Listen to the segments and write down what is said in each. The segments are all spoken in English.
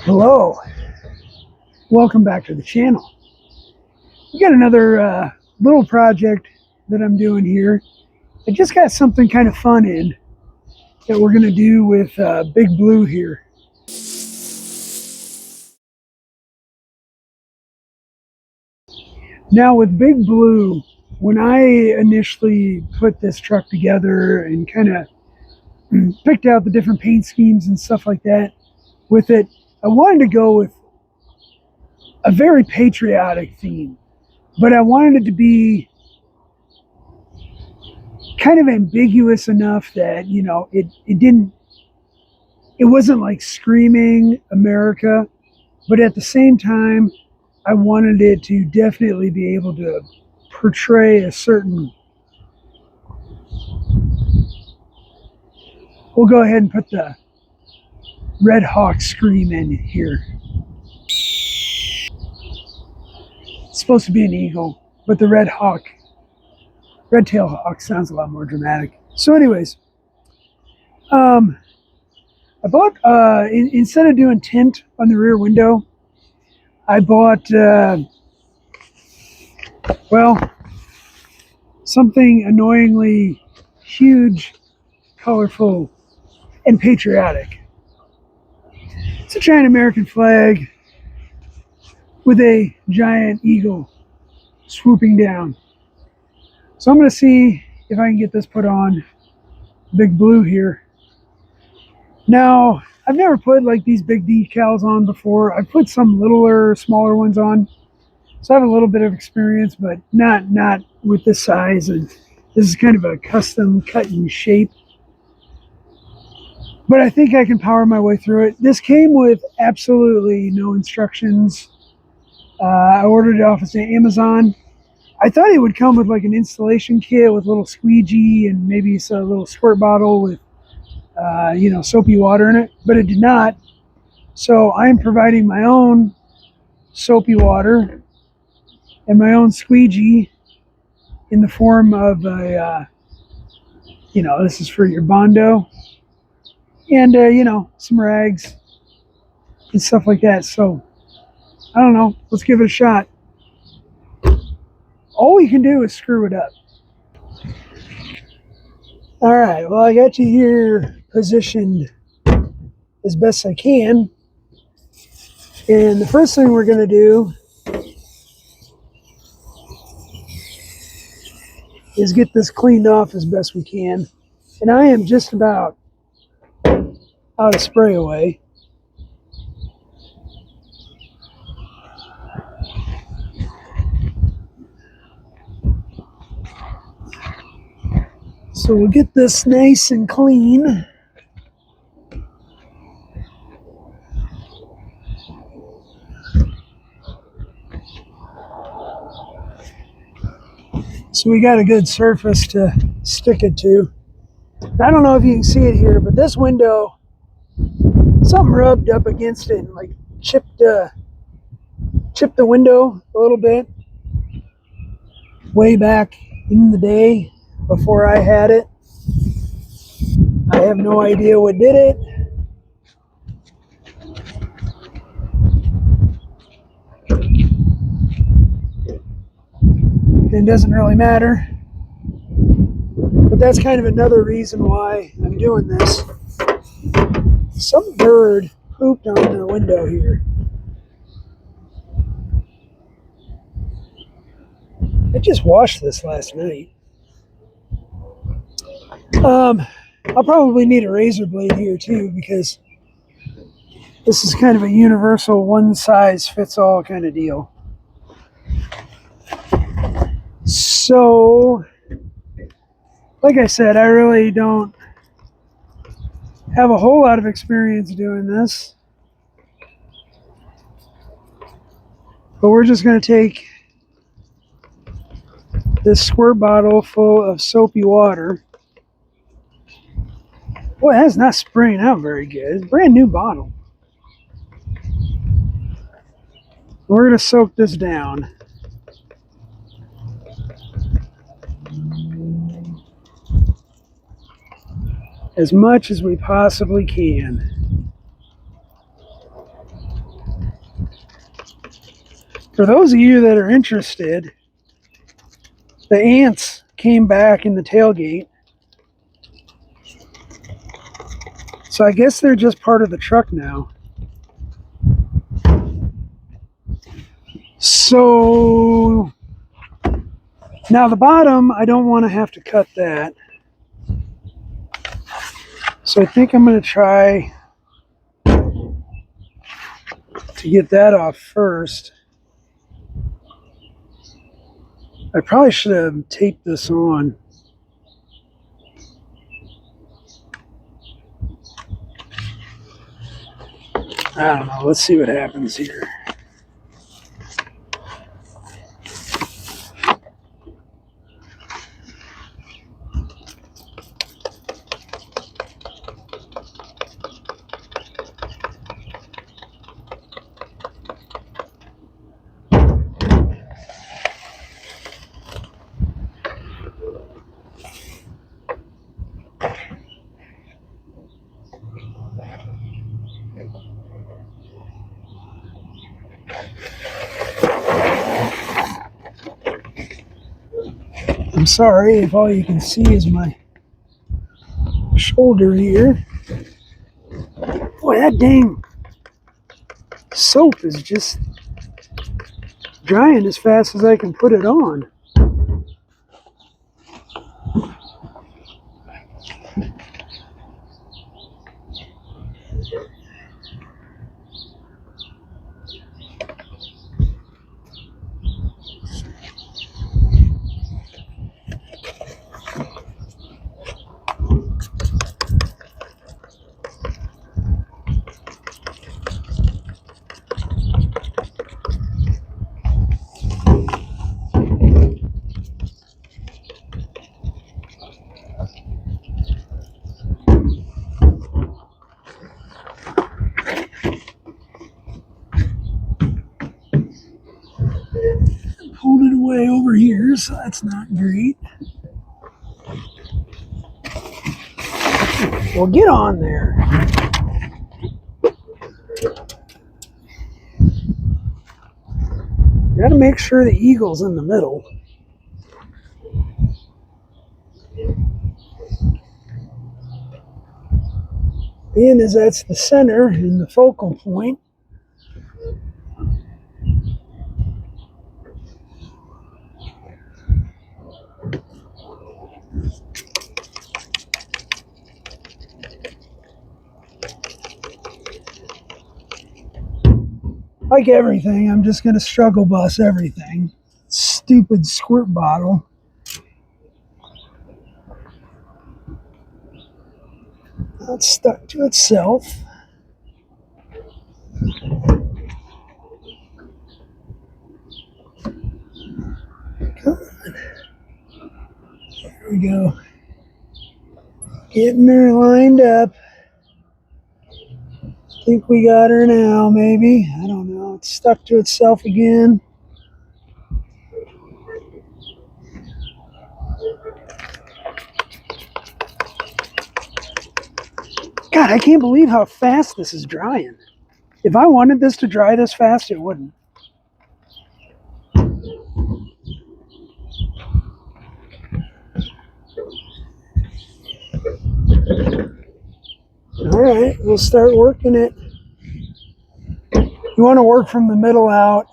Hello, welcome back to the channel. We got another little project that I'm doing here. I just got something kind of fun in that we're going to do with Big Blue here. Now with Big Blue, when I initially put this truck together and kind of picked out the different paint schemes and stuff like that with it, I wanted to go with a very patriotic theme, but I wanted it to be kind of ambiguous enough that, you know, it wasn't like screaming America, but at the same time, I wanted it to definitely be able to portray a certain. We'll go ahead and put the Red Hawk scream in here. It's supposed to be an eagle, but the red tail hawk sounds a lot more dramatic. So anyways, I bought, instead of doing tint on the rear window, I bought, something annoyingly huge, colorful, and patriotic. It's a giant American flag with a giant eagle swooping down. So I'm going to see if I can get this put on Big Blue here. Now, I've never put like these big decals on before. I've put some littler, smaller ones on. So I have a little bit of experience, but not with this size. And this is kind of a custom cut and shape. But I think I can power my way through it. This came with absolutely no instructions. I ordered it off of Amazon. I thought it would come with like an installation kit with a little squeegee and maybe a little squirt bottle with soapy water in it, but it did not. So I am providing my own soapy water and my own squeegee in the form of a, this is for your Bondo and, some rags and stuff like that. So I don't know. Let's give it a shot. All we can do is screw it up. All right. Well, I got you here positioned as best I can. And the first thing we're going to do is get this cleaned off as best we can. And I am just about out of spray away. So we'll get this nice and clean. So we got a good surface to stick it to. I don't know if you can see it here, but this window, something rubbed up against it and like chipped the window a little bit way back in the day before I had it. I have no idea what did it. It doesn't really matter. But that's kind of another reason why I'm doing this. Some bird pooped on the window here. I just washed this last night. I'll probably need a razor blade here too, because this is kind of a universal one-size-fits-all kind of deal. So, like I said, I really don't have a whole lot of experience doing this. But we're just going to take this squirt bottle full of soapy water. Boy, that's not spraying out very good. It's a brand new bottle. We're going to soak this down. As much as we possibly can. For those of you that are interested, the ants came back in the tailgate. So I guess they're just part of the truck now. So now the bottom, I don't want to have to cut that. So I think I'm going to try to get that off first. I probably should have taped this on. I don't know. Let's see what happens here. I'm sorry if all you can see is my shoulder here. Boy, that dang soap is just drying as fast as I can put it on. Pulled it away over here, so that's not great. Well, get on there. You gotta make sure the eagle's in the middle. Being as that's the center and the focal point. Like everything, I'm just gonna struggle bus everything. Stupid squirt bottle. Not stuck to itself. Come on. There we go. Getting her lined up. Think we got her now, maybe. I don't know. It's stuck to itself again. God, I can't believe how fast this is drying. If I wanted this to dry this fast, it wouldn't. All right, we'll start working it. You want to work from the middle out.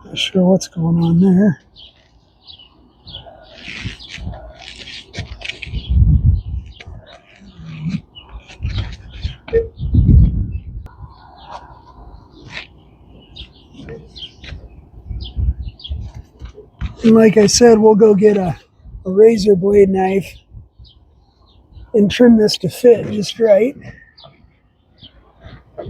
Not sure what's going on there. And like I said, we'll go get a razor blade knife and trim this to fit just right. I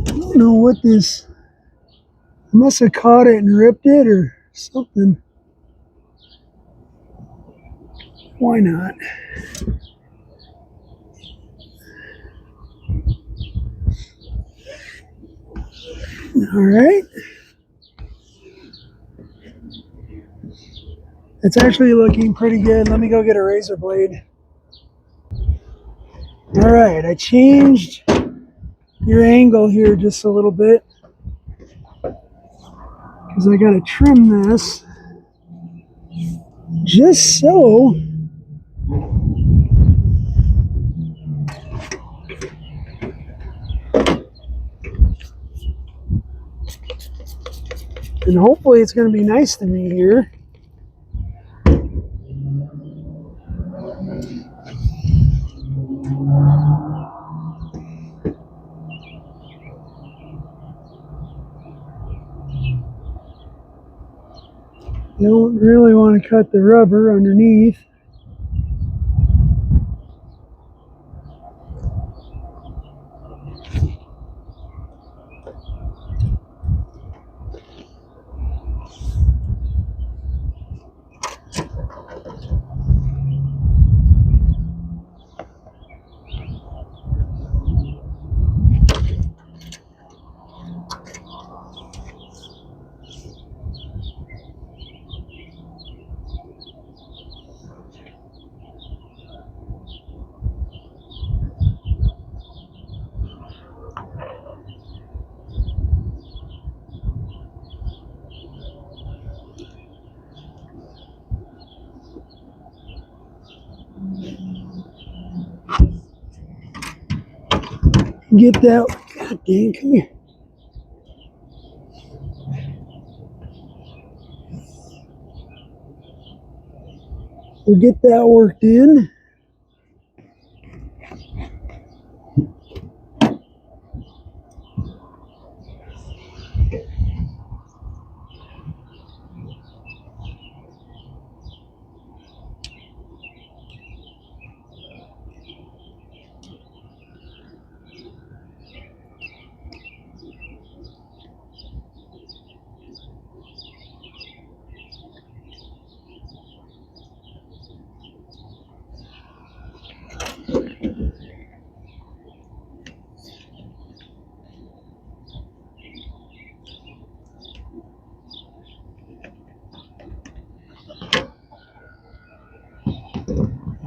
don't know what this, I must have caught it and ripped it or something. Why not? All right. It's actually looking pretty good. Let me go get a razor blade. All right, I changed your angle here just a little bit because I got to trim this just so and hopefully it's going to be nice to me here. You don't really want to cut the rubber underneath. Get that. God dang, come here. We'll get that worked in.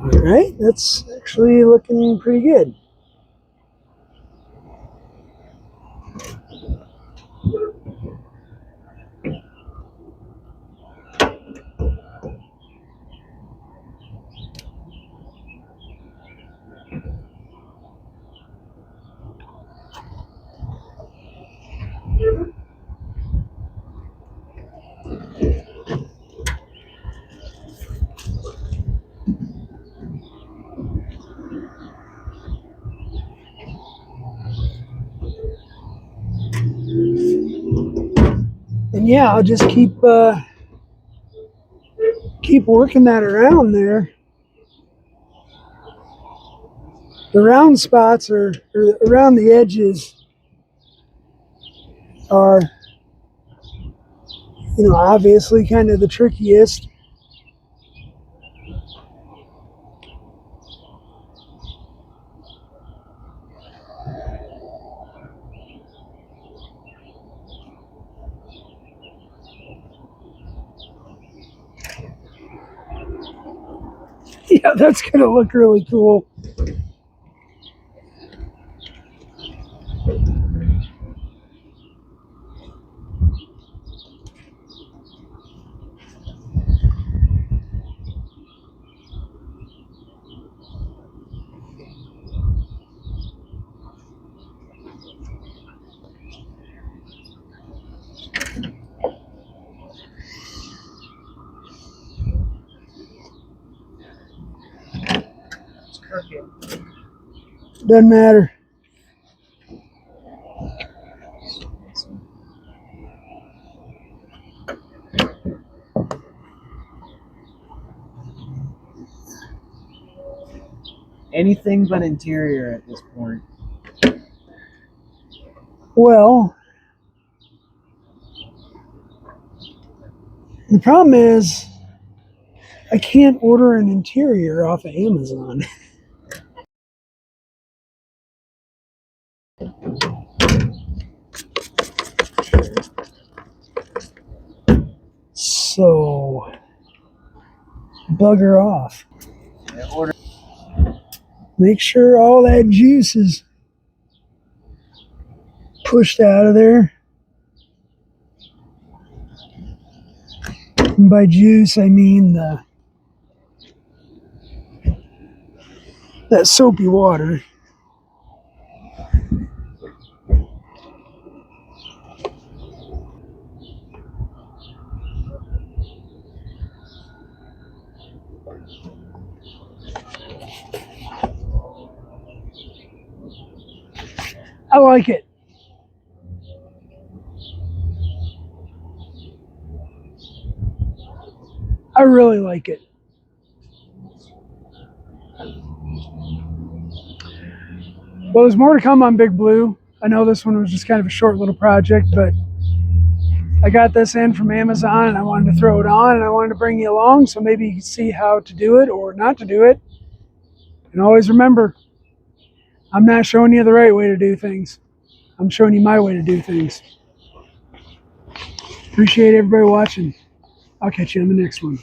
All right, that's actually looking pretty good. And yeah, I'll just keep working that around there. The round spots or around the edges are, obviously kind of the trickiest. Yeah, that's going to look really cool. Doesn't matter. Anything but interior at this point. Well, the problem is I can't order an interior off of Amazon. So, bugger off. Yeah, order. Make sure all that juice is pushed out of there. And by juice, I mean that soapy water. I like it. I really like it. Well, there's more to come on Big Blue. I know this one was just kind of a short little project, but I got this in from Amazon and I wanted to throw it on and I wanted to bring you along so maybe you can see how to do it or not to do it. And always remember, I'm not showing you the right way to do things. I'm showing you my way to do things. Appreciate everybody watching. I'll catch you on the next one.